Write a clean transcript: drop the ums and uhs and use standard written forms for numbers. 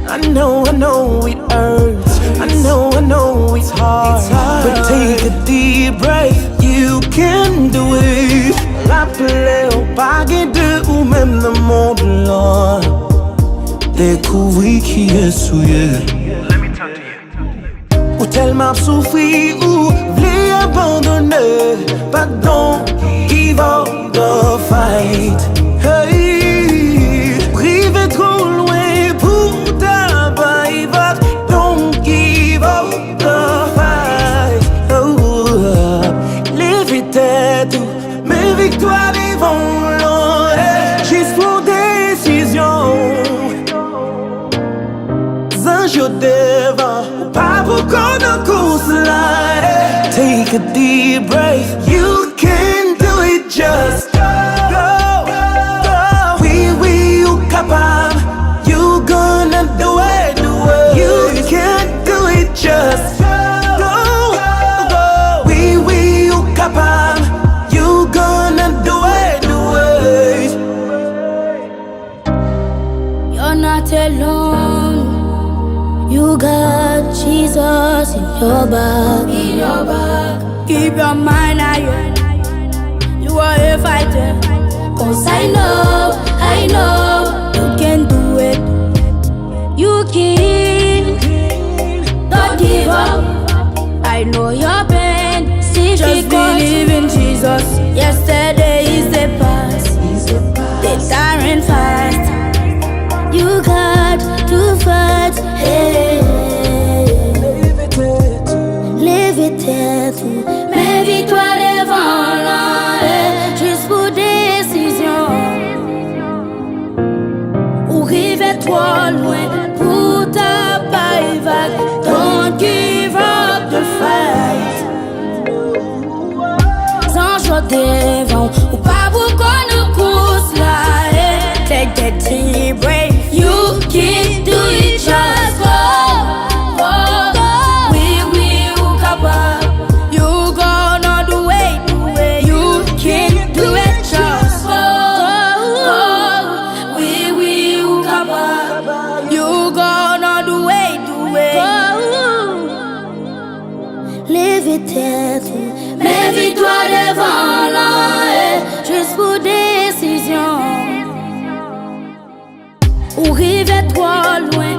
I know it hurts. I know it's hard. But take a deep breath, you can do it. Rappelez au baguette de ou même le monde là. Découvri qui est souillé. Ou tellement souffri ou voulez abandonner. But don't give up the fight. Hey, privé trop loin pour t'abattre. Don't give up the fight. Oh, l'éviter tout, mes victoires devant l'or. Juste pour décision. Zanjo devant, pas pour qu'on en course là. Take a deep breath, you can do it, just go. Oui, you capable, you gonna do it, you can do it, just go. Oui, you capable, you gonna do it, You're not alone. You got Jesus in your back. Keep your mind higher. You are a fighter. 'Cause I know you can do it. You can. Don't give up. I know your pain. Just believe in Jesus. Yesterday is the past. The tyrant fast. You got to fight. Hey. L'éviter tout, mes victoires devant l'an. Juste pour décision. Ou river trop loin pour ta paille vague. Don't give up the fight. Sans joie devant, ou pas pour qu'on nous course là. Take that deep breath. You can do it, just go. Oui, you capable. You gonna do it. You can do it, just go. Oui, you capable. You gonna do it. L'éviter tout, mes victoires devant l'an. Juste pour décision. Ou river trop loin